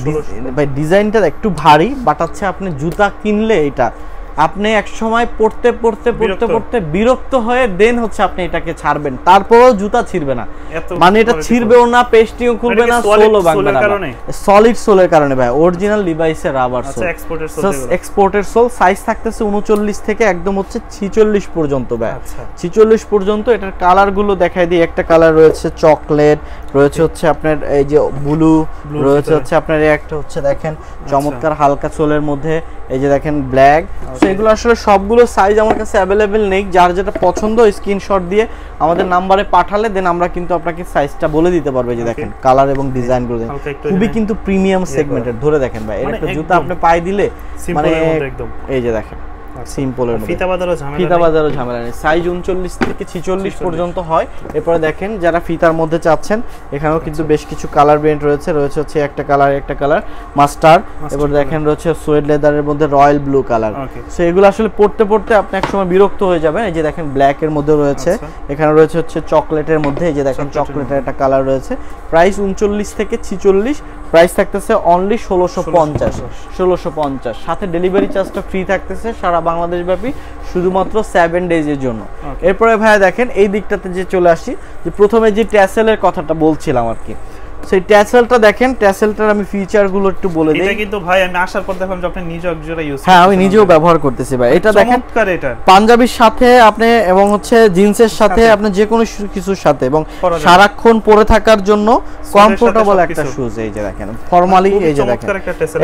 Speaker 1: ভাই ডিজাইনটা একটু ভারী, বাট আছে আপনি জুতা কিনলে এটা আপনি এক সময় পড়তে পড়তে পড়তে পড়তে বিরক্ত হয়ে দেন হচ্ছে আপনি এটাকে ছাড়বেন, তারপরেও জুতা ছিড়বে না, মানে এটা ছিড়বেও না, পেস্টিও খুলবে না, সোলও ভাঙবে না, সলিড সোলের কারণে ভাই। অরিজিনাল লিভাইসের রাবার সোল, এক্সপোর্টের সোল। সাইজ থাকতেছে 39 থেকে একদম হচ্ছে 46 পর্যন্ত ভাই। 46 পর্যন্ত। এটার কালার গুলো দেখাই দিই। একটা কালার রয়েছে চকলেট, রয়েছে হচ্ছে আপনার এই যে ব্লু, রয়েছে হচ্ছে আপনার একটা হচ্ছে দেখেন চমৎকার হালকা সোলের মধ্যে, এই যে দেখেন ব্ল্যাক। এগুলো আসলে সবগুলো সাইজ আমার কাছে अवेलेबल নেই, যার যেটা পছন্দ স্ক্রিনশট দিয়ে আমাদের নম্বরে পাঠালে দেন আমরা কিন্তু আপনাকে সাইজটা বলে দিতে পারবে। যে দেখেন কালার এবং ডিজাইন গুলো খুবই কিন্তু প্রিমিয়াম সেগমেন্টের। ধরে দেখেন ভাই, এর একটা জুতা আপনি পায়ে দিলে মানে একদম এই যে দেখেন সিম্পলের মধ্যে, ফিতা বাজারও ঝামেলা নেই। সাইজ 39 থেকে 46 পর্যন্ত হয়। এরপরে দেখেন যারা ফিতার মধ্যে চাচ্ছেন, এখানেও কিন্তু বেশ কিছু কালার ভেরিয়েন্ট রয়েছে। রয়েছে হচ্ছে একটা কালার মাস্টার, এরপর দেখেন রয়েছে সুয়েড লেদারের মধ্যে রয়্যাল ব্লু কালার। সো এগুলো আসলে পড়তে পড়তে আপনি একসময় বিরক্ত হয়ে যাবেন। এই যে দেখেন ব্ল্যাক এর মধ্যে রয়েছে, এখানে রয়েছে হচ্ছে চকলেটের মধ্যে, এই যে দেখেন চকলেটের একটা কালার রয়েছে। প্রাইস 39 থেকে 46, প্রাইস থাকতেছে অনলি 1650, সাথে ডেলিভারি চার্জটা ফ্রি থাকতেছে সারা বাংলাদেশ ব্যাপী, শুধুমাত্র 7 ডেজের জন্য। এরপরে ভাইয়া দেখেন এই দিকটাতে যে চলে আসি, যে প্রথমে যে ট্যাসেলের কথাটা বলছিলাম আর কি, সেই ট্যাসেলটা দেখেন, ট্যাসেলটার আমি ফিচার গুলো একটু বলে দেই। এটা কিন্তু ভাই আমি আসার পর দেখলাম যে আপনি নিজে একজোড়া ইউজ করেন। হ্যাঁ আমি নিজেও ব্যবহার করতেছি ভাই। এটা দেখেন চমৎকার, এটা পাঞ্জাবির সাথে আপনি এবং হচ্ছে জিন্সের সাথে আপনি যে কোনো কিছুর সাথে এবং সারাক্ষণ পরে থাকার জন্য কমফোর্টেবল একটা শুজ। এই যে দেখেন ফর্মালি, এই যে দেখেন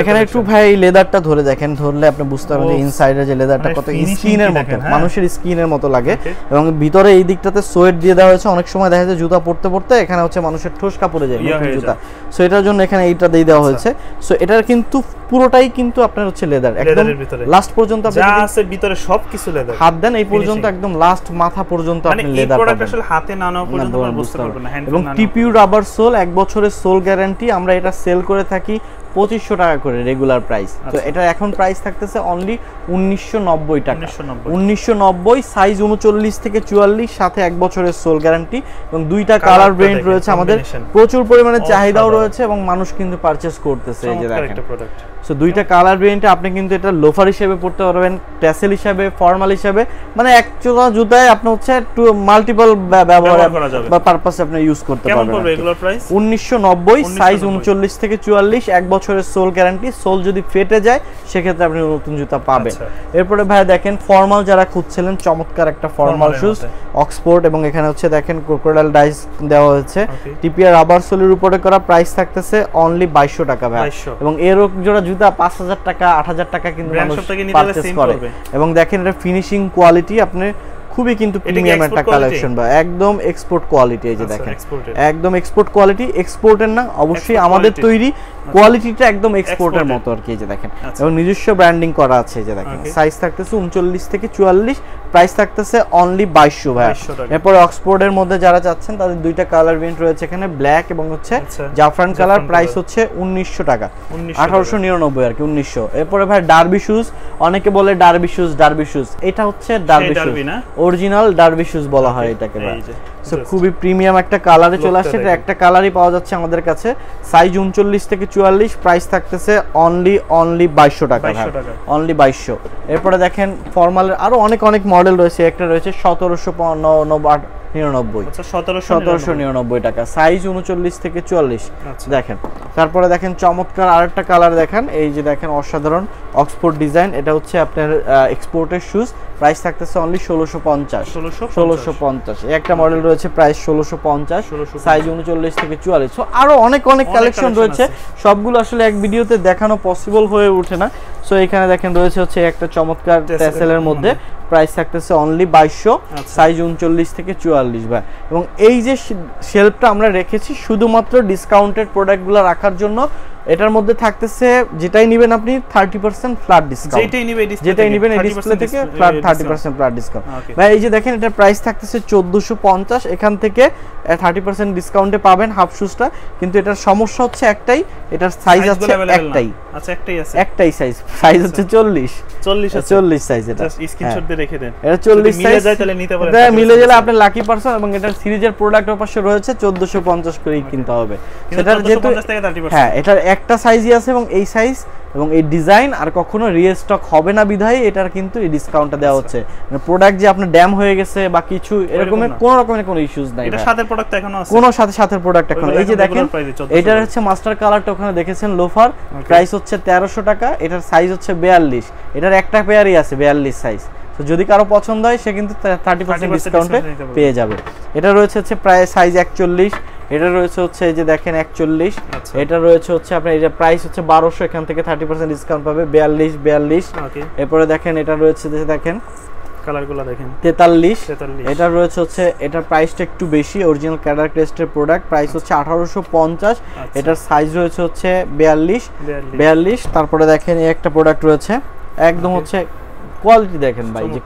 Speaker 1: এখানে একটু ভাই লেদারটা ধরে দেখেন, ধরলে আপনি বুঝতে পারবেন যে ইনসাইডের যে লেদারটা কত স্কিনের মতো, মানুষের স্কিনের মতো লাগে। এবং ভিতরে এই দিকটাতে সোয়েট দিয়ে দেওয়া হয়েছে। অনেক সময় দেখা যায় জুতা পরতে পরতে এখানে হচ্ছে মানুষের ঠোসকা পড়ে যায় জুতা, সো এটার জন্য এখানে এইটা দিয়ে দেওয়া হয়েছে। সো এটার কিন্তু পুরোটাই কিন্তু আপনার হচ্ছে লেদার, একদম লাস্ট পর্যন্ত আপনি যা আছে ভিতরে সবকিছু লেদার, হাত দেন এই পর্যন্ত একদম লাস্ট মাথা পর্যন্ত আপনি লেদার পাবেন। প্রোডাক্ট আসলে হাতে না নাও পর্যন্ত আপনি বুঝতে পারবেন না। এবং টিপিউ রাবার সোল, 1 বছরের সোল গ্যারান্টি। আমরা এটা সেল করে থাকি 2500 টাকা করে রেগুলার প্রাইস। তো এটা এখন প্রাইস থাকতেছে অনলি 1990 টাকা, 1990। সাইজ 39 থেকে 44, সাথে 1 বছরের সোল গ্যারান্টি এবং দুইটা কালার ভেরিয়েন্ট রয়েছে। আমাদের প্রচুর পরিমাণে চাহিদাও রয়েছে এবং মানুষ কিন্তু পারচেজ করতেছে। এই যে দেখেন সো দুইটা কালার ভেরিয়েন্টে আপনি কিন্তু এটা লোফার হিসেবে পড়তে পারবেন, ট্যাসেল হিসেবে, ফর্মাল হিসেবে, মানে এক জোড়া জুতায় আপনি হচ্ছে মাল্টিপল ব্যবহার বা পারপাসে আপনি ইউজ করতে পারবেন। কেমন পড়বে এগুলোর প্রাইস? 1990, সাইজ 39 থেকে 44, 1 বছরের সোল গ্যারান্টি। সোল যদি ফেটে যায় সেক্ষেত্রে আপনি নতুন জুতা পাবেন। এরপরে ভাই দেখেন ফর্মাল যারা খুঁজছিলেন, চমৎকার একটা ফর্মাল শুজ অক্সফোর্ড, এবং এখানে হচ্ছে দেখেন ক্রোকোডাইল ডাইস দেওয়া হয়েছে, টিপিআর রাবার সোলের উপরে করা। প্রাইস থাকতেছে অনলি 2200 টাকা ভাই। এবং এর জোড়া জুতা 5000 টাকা 8000 টাকা কিন্তু মানুষ পারচেজ করে। এবং দেখেন এটা ফিনিশিং কোয়ালিটি, আপনি খুবই কিন্তু প্রিমিয়াম একটা কালেকশন ভাই, একদম এক্সপোর্ট কোয়ালিটি। এই যে দেখেন একদম এক্সপোর্ট কোয়ালিটি, এক্সপোর্টের না অবশ্যই আমাদের তৈরি কোয়ালিটিটা একদম এক্সপোর্টের মতো আর কি। এই যে দেখেন এবং নিজস্ব ব্র্যান্ডিং করা আছে। এই যে দেখেন সাইজ থাকতেছে 39 থেকে 44, প্রাইস থাকতেছে অনলি 2200 ভাই। এরপর অক্সফোর্ডের মধ্যে যারা চাচ্ছেন তাদের দুইটা কালার ভেরিয়েন্ট রয়েছে এখানে, ব্ল্যাক এবং হচ্ছে জাফরান কালার, প্রাইস হচ্ছে 1900 টাকা, 1899 আর কি, 1900। এরপরে ভাই ডার্বি শুজ, অনেকে বলে ডার্বি শুজ, এটা হচ্ছে derby shoes, original derby shoes বলা হয় এটাকে ভাই। সো খুবই প্রিমিয়াম একটা কালারে চলে আসছে, এটা একটা কালারই পাওয়া যাচ্ছে আমাদের কাছে, সাইজ 39 থেকে 44, প্রাইস থাকতেছে অনলি 2200 টাকা, অনলি 2200। এরপরে দেখেন ফর্মালের আরো অনেক মডেল রয়েছে, একটা রয়েছে 1799 টাকা, সাইজ 39 থেকে 44 দেখেন। তারপরে দেখেন চমৎকার আরেকটা কালার দেখেন, এই যে দেখেন অসাধারণ অক্সফোর্ড ডিজাইন, এটা হচ্ছে আপনার এক্সপোর্টের শুজ, প্রাইস থাকতেছে অনলি 1650। এই একটা মডেল রয়েছে প্রাইস 1650, সাইজ 39 থেকে 44। সো আরো অনেক কালেকশন রয়েছে, সবগুলো আসলে এক ভিডিওতে দেখানো পসিবল হয়ে ওঠে না। সো এখানে দেখেন রয়েছে হচ্ছে একটা চমৎকার ট্যাসেলের মধ্যে, প্রাইস থাকতেছে অনলি 2200, সাইজ 39 থেকে 44 ভাই। এবং এই যে শেলফটা আমরা রেখেছি শুধুমাত্র ডিসকাউন্টেড প্রোডাক্টগুলো রাখার জন্য, এটার মধ্যে থাকতেছে যেটাই নেবেন আপনি 30% ফ্ল্যাট ডিসকাউন্ট, যেটাই নেবেন এই ডিসপ্লে থেকে ফ্ল্যাট 30% ফ্ল্যাট ডিসকাউন্ট ভাই। এই যে দেখেন এটার প্রাইস থাকতেছে 1450, এখান থেকে 30% ডিসকাউন্টে পাবেন হাফ শুজটা, কিন্তু এটার সমস্যা হচ্ছে একটাই, এটার সাইজ আছে একটাই,
Speaker 2: আচ্ছা
Speaker 1: একটাই সাইজ হচ্ছে 40 সাইজ। এটা
Speaker 2: স্ক্রিনশট দিয়ে রেখে দেন,
Speaker 1: এটা 40 সাইজ,
Speaker 2: মিলে যায় তাহলে নিতে পারেন,
Speaker 1: মিলে গেলে আপনি লাকি পারসন। এবং এটার সিরিজের প্রোডাক্ট অবশ্য রয়েছে 1450 করেই কিনতে হবে সেটার, যেহেতু হ্যাঁ এটার একটা সাইজই আছে এবং এই সাইজ এবং এই ডিজাইন আর কখনো রিস্টক হবে না বিধায় এটার কিন্তু এই ডিসকাউন্টটা দেওয়া হচ্ছে। মানে প্রোডাক্ট যে আপনার ড্যাম হয়ে গেছে বা কিছু এরকমের কোনো রকমের কোনো ইস্যুস নাই,
Speaker 2: এটা সাথে প্রোডাক্ট এখনো আছে,
Speaker 1: কোনো সাথে প্রোডাক্ট এখনো। এই যে দেখেন এটার হচ্ছে মাস্টার কালারটা ওখানে দেখেছেন লোফার, প্রাইস হচ্ছে 1300 টাকা, এটার সাইজ হচ্ছে 42, এটার একটা পেয়ারই আছে 42 সাইজ। তো যদি কারো পছন্দ হয় সে কিন্তু 30% ডিসকাউন্টে পেয়ে যাবে। এটা রয়েছে হচ্ছে প্রায় সাইজ 41, এটা রয়েছে হচ্ছে এই যে দেখেন 41, এটা রয়েছে হচ্ছে আপনার এটা প্রাইস হচ্ছে 1200, এখান থেকে 30% ডিসকাউন্ট পাবে 42। এরপরে দেখেন এটা রয়েছে যে দেখেন
Speaker 2: কালারগুলো দেখেন
Speaker 1: 43, এটা রয়েছে হচ্ছে এটার প্রাইসটা একটু বেশি, অরিজিনাল ক্যাডার টেস্টের প্রোডাক্ট, প্রাইস হচ্ছে 1850, এটার সাইজ রয়েছে হচ্ছে 42। তারপরে দেখেন এই একটা প্রোডাক্ট রয়েছে একদম হচ্ছে কোয়ালিটি দেখেন ভাই, যে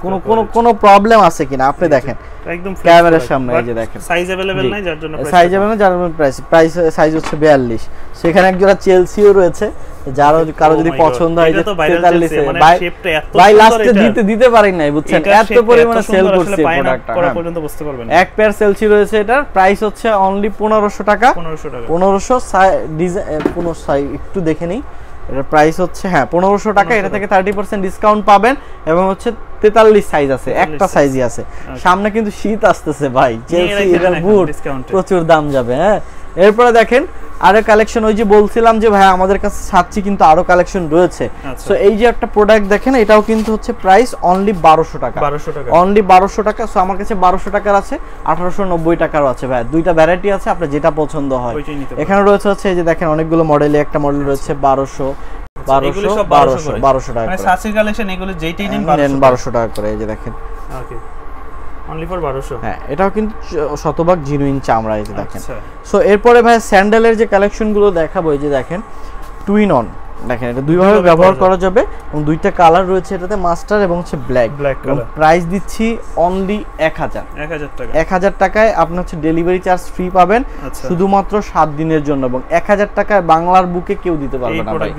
Speaker 1: কোনো প্রবলেম আছে কিনা আপনি দেখেন একদম ক্যামেরার সামনে। এই যে দেখেন
Speaker 2: সাইজ अवेलेबल নাই, যার জন্য
Speaker 1: সাইজ अवेलेबल না, যার জন্য প্রাইস সাইজ হচ্ছে 42। সেখানে একজোড়া চেলসিও রয়েছে, যারা কারো যদি পছন্দ হয় যে 43
Speaker 2: মানে শেপটা এত
Speaker 1: ভাই লাস্টে দিতে পারি নাই বুঝছেন, এত পরিমাণে সেল করছে প্রোডাক্টটা
Speaker 2: পরে পর্যন্ত বুঝতে পারবেন।
Speaker 1: এক পেয়ার চেলসি রয়েছে, এটার প্রাইস হচ্ছে অনলি 1500 টাকা, 1500 সাই একটু দেখে নেই, এটার প্রাইস হচ্ছে হ্যাঁ 1500 টাকা, এটা থেকে 30% ডিসকাউন্ট পাবেন। এবং হচ্ছে 43 সাইজ আছে, একটা সাইজই আছে। সামনে কিন্তু শীত আসতেছে ভাই, চেলসি এর বুট প্রচুর দাম যাবে। হ্যাঁ এরপরে দেখেন আরো কালেকশন, ওই যে বলছিলাম যে ভাই আমাদের কাছে সাচ্চি কিন্তু আরো কালেকশন রয়েছে। সো এই যে একটা প্রোডাক্ট দেখেন, এটাও কিন্তু হচ্ছে প্রাইস অনলি 1200 টাকা, অনলি 1200 টাকা। সো আমার কাছে 1200 টাকার আছে, 1890 টাকারও আছে ভাই, দুইটা ভ্যারাইটি আছে, আপনার যেটা পছন্দ হয়। এখানে রয়েছে হচ্ছে এই যে দেখেন অনেকগুলো মডেলে, একটা মডেল রয়েছে 1200 টাকা,
Speaker 2: মানে সাচ্চির কালেকশন এগুলো যেইটাই নেন
Speaker 1: 1200 টাকা করে। এই যে দেখেন
Speaker 2: ওকে অনলি ফর 1200,
Speaker 1: হ্যাঁ এটাও কিন্তু শতভাগ জিনুইন চামড়া। এই যে দেখেন। সো এরপরে ভাই স্যান্ডেলের যে কালেকশন গুলো দেখাবো, এই যে দেখেন টুইন অন, দেখেন এটা দুইভাবে ব্যবহার করা যাবে এবং দুইটা কালার রয়েছে এটাতে, মাস্টার এবং হচ্ছে ব্ল্যাক কালার। প্রাইস দিচ্ছি অনলি 1000 টাকায়, আপনি হচ্ছে ডেলিভারি চার্জ ফ্রি পাবেন শুধুমাত্র 7 দিনের জন্য, এবং 1000 টাকায় বাংলার বুকে কেউ দিতে পারবে না ভাই।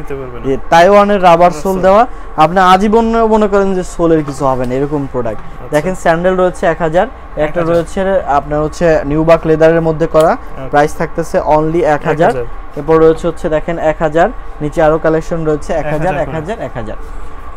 Speaker 1: তাইওয়ানের রাবার সোল দেওয়া, আপনি আজীবন মনে করেন যে সোলের কিছু হবে না এরকম প্রোডাক্ট। দেখেন স্যান্ডেল রয়েছে 1000, একটা রয়েছে আপনার হচ্ছে নিউবাক লেদারের মধ্যে করা, প্রাইস থাকতেছে অনলি 1000। এরপর রয়েছে হচ্ছে দেখেন 1000, নিচে আরো কালেকশন রয়েছে 1000।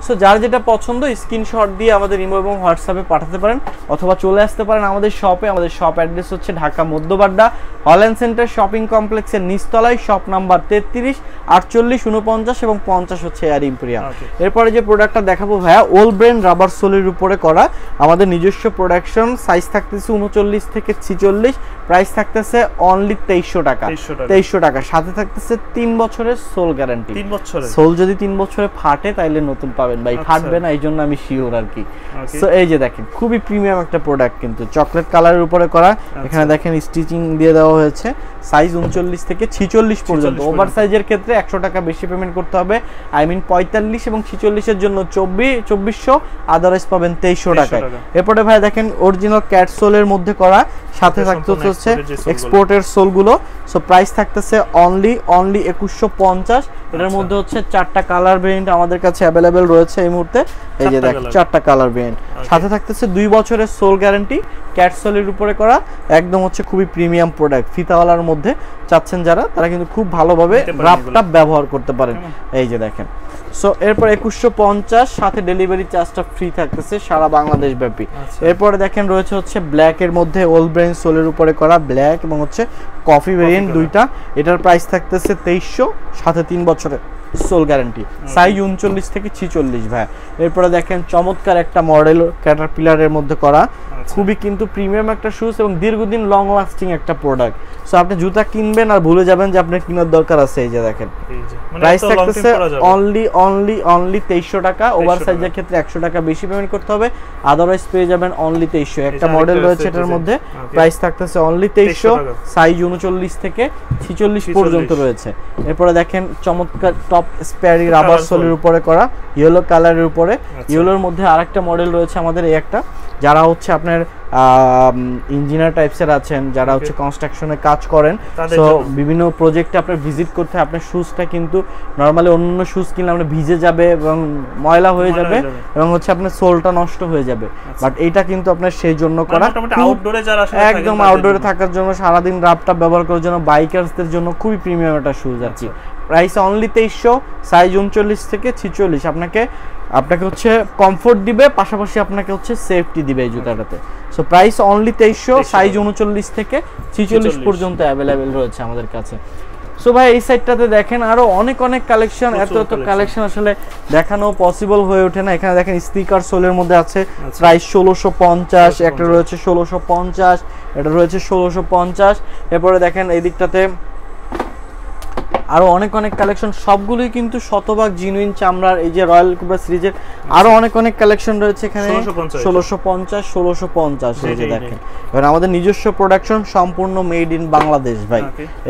Speaker 1: সো যার যেটা পছন্দ স্ক্রিনশট দিয়ে আমাদের ইমো এবং হোয়াটসঅ্যাপে পাঠাতে পারেন, অথবা চলে আসতে পারেন আমাদের শপে। আমাদের শপ অ্যাড্রেস হচ্ছে Dhaka Madhya Badda Holland centre shopping কমপ্লেক্সের নিচতলায়, শপ নাম্বার 33, 48, 49 এবং 50 হচ্ছে এয়ার ইম্পেরিয়াম। এরপরে যে প্রোডাক্টটা দেখাবো ভাইয়া, ওল ব্রেন রাবার সোলের উপরে করা, আমাদের নিজস্ব প্রোডাকশন, সাইজ থাকতেছে 39 থেকে 46, প্রাইস থাকতেছে অনলি 2300 টাকা। সাথে থাকতেছে 3 বছরের সোল গ্যারান্টি। 3 বছরের সোল যদি 3 বছরে ফাটে তাইলে নতুন পাবেন পাবেন ভাই, ফাটবে না, এই জন্য আমি শিওর আর কি। সো এই যে দেখেন খুবই প্রিমিয়াম একটা প্রোডাক্ট, কিন্তু চকলেট কালারের উপরে করা। এখানে দেখেন স্টিচিং দিয়ে দেওয়া হয়েছে, সাইজ 39 থেকে 46 পর্যন্ত। ওভার সাইজের ক্ষেত্রে 100 টাকা বেশি পেমেন্ট করতে হবে, আই মিন 45 এবং 46 এর জন্য 2400, আদারওয়াইজ পাবেন 2300 টাকায়। এরপরে ভাই দেখেন অরিজিনাল ক্যাট সোলের মধ্যে করা, সাথে থাকতে হচ্ছে এক্সপোর্টের সোলগুলো। সো প্রাইস থাকতেছে অনলি 2150। এটার মধ্যে হচ্ছে 4টা কালার ভেরিয়েন্ট আমাদের কাছে অ্যাভেলেবেল রয়েছে এই মুহূর্তে। এই যে দেখেন 4টা কালার ভেরিয়েন্ট, সাথে থাকতেছে 2 বছরের সোল গ্যারান্টি, ক্যাট সোলের উপরে করা, একদম হচ্ছে খুবই প্রিমিয়াম প্রোডাক্ট। ফিতাওয়ালার মধ্যে চাচ্ছেন যারা, তারা কিন্তু খুব ভালোভাবে রাফটাপ ব্যবহার করতে পারেন। এই যে দেখেন। সো এরপর 2150, সাথে ডেলিভারি চার্জটা ফ্রি থাকতেছে সারা বাংলাদেশ ব্যাপী। এরপরে দেখেন রয়েছে হচ্ছে ব্ল্যাক এর মধ্যে ওল্ড ব্রেন সোলের উপরে করা, ব্ল্যাক এবং হচ্ছে কফি ভেরিয়েন্ট দুইটা। এটার প্রাইস থাকতেছে 2300, সাথে 3 বছরের সোল গ্যারান্টি, সাইজ 39 থেকে 46 ভাই। এরপরে দেখেন চমৎকার একটা মডেল ক্যাটারপিলারের মধ্যে করা, খুবই কিন্তু প্রিমিয়াম একটা শুজ এবং দীর্ঘদিন লং লাস্টিং একটা প্রোডাক্ট। সো আপনি জুতা কিনবেন আর ভুলে যাবেন যে আপনার কেনার দরকার আছে। এই যে দেখেন প্রাইস থাকতেছে অনলি 2300 টাকা। ওভার সাইজের ক্ষেত্রে 100 টাকা বেশি পেমেন্ট করতে হবে, আদারওয়াইজ পেয়ে যাবেন অনলি 2300। একটা মডেল রয়েছে এটার মধ্যে, প্রাইস থাকতেছে অনলি 2300, সাইজ 39 থেকে 46 পর্যন্ত রয়েছে। এরপরে দেখেন চমৎকার টপ স্প্যারি রাবার সোলের উপরে করা, ইয়েলো কালারের উপরে। ইয়েলোর মধ্যে আরেকটা মডেল রয়েছে আমাদের, এই একটা যারা হচ্ছে আপনার ইঞ্জিনিয়ার টাইপসের আছেন, যারা হচ্ছে কনস্ট্রাকশনে কাজ করেন, সো বিভিন্ন প্রজেক্টে আপনার ভিজিট করতে হয়, আপনার শুজটা কিন্তু নরমালি অন্য শুজ কিনলে আপনার ভিজে যাবে এবং ময়লা হয়ে যাবে এবং হচ্ছে আপনার সোলটা নষ্ট হয়ে যাবে। বাট এইটা কিন্তু আপনার সেই জন্য করা,
Speaker 2: আউটডোরে যারা
Speaker 1: একদম আউটডোরে থাকার জন্য, সারাদিন রাফটাপ ব্যবহার করার জন্য, বাইকার্সদের জন্য খুবই প্রিমিয়াম একটা শুজ আর কি। প্রাইস অনলি 2300, সাইজ 39 থেকে 46। আপনাকে হচ্ছে কমফোর্ট দিবে, পাশাপাশি আপনাকে হচ্ছে সেফটি দিবে এই জুতাটাতে। সো প্রাইস অনলি 2300, সাইজ 39 থেকে 46 পর্যন্ত অ্যাভেলেবেল রয়েছে আমাদের কাছে। সো ভাই এই সাইডটাতে দেখেন আরো অনেক কালেকশন, এত কালেকশন আসলে দেখানো পসিবল হয়ে ওঠে না। এখানে দেখেন স্নিকার সোলের মধ্যে আছে, প্রাইস 1650, একটা রয়েছে 1650, এটা রয়েছে 1650। এরপরে দেখেন এই দিকটাতে আরো অনেক কালেকশন, সবগুলোই কিন্তু শতভাগ জিনুইন চামড়ার। এই যে রয়্যাল কোবরা সিরিজের আরো অনেক কালেকশন রয়েছে এখানে, 1650। এই যে দেখেন এবার আমাদের নিজস্ব প্রোডাকশন, সম্পূর্ণ মেড ইন বাংলাদেশ ভাই।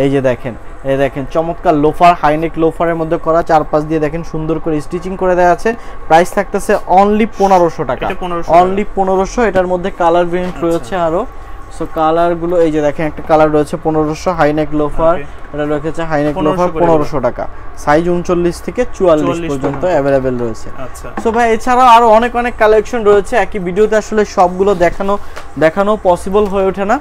Speaker 1: এই যে দেখেন, এই দেখেন চমৎকার লোফার, হাইনেক লোফারের মধ্যে করা, চারপাশ দিয়ে দেখেন সুন্দর করে স্টিচিং করে দেওয়া আছে। প্রাইস থাকতেছে অনলি 1500 টাকা, অনলি 1500। এটার মধ্যে কালার ভেরিয়েন্ট রয়েছে আরো। সো কালার গুলো এই যে দেখেন, একটা কালার রয়েছে 1500 হাইনেক লোফার, এটা রেখেছে হাইনেক লোফার 1500 টাকা, সাইজ 39 থেকে 44 পর্যন্ত অ্যাভেলেবেল রয়েছে। সো ভাই এছাড়াও আরো অনেক কালেকশন রয়েছে, একই ভিডিওতে আসলে সবগুলো দেখানো পসিবল হয়ে ওঠে না।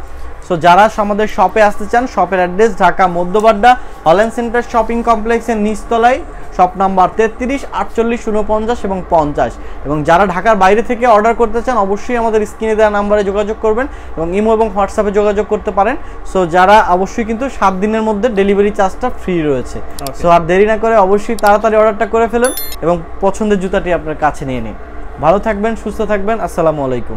Speaker 1: সো যারা আমাদের শপে আসতে চান, শপের address Dhaka Madhya Badda Holland centre shopping কমপ্লেক্সের নিচতলায়, শপ নাম্বার 33, 48, 49 এবং 50। এবং যারা ঢাকার বাইরে থেকে অর্ডার করতে চান, অবশ্যই আমাদের স্ক্রিনে দেওয়া নাম্বারে যোগাযোগ করবেন এবং ইমো এবং হোয়াটসঅ্যাপে যোগাযোগ করতে পারেন। সো যারা অবশ্যই কিন্তু 7 দিনের মধ্যে ডেলিভারি চার্জটা ফ্রি রয়েছে। সো আর দেরি না করে অবশ্যই তাড়াতাড়ি অর্ডারটা করে ফেলুন এবং পছন্দের জুতাটি আপনার কাছে নিয়ে নিন। ভালো থাকবেন, সুস্থ থাকবেন, আসসালামু আলাইকুম।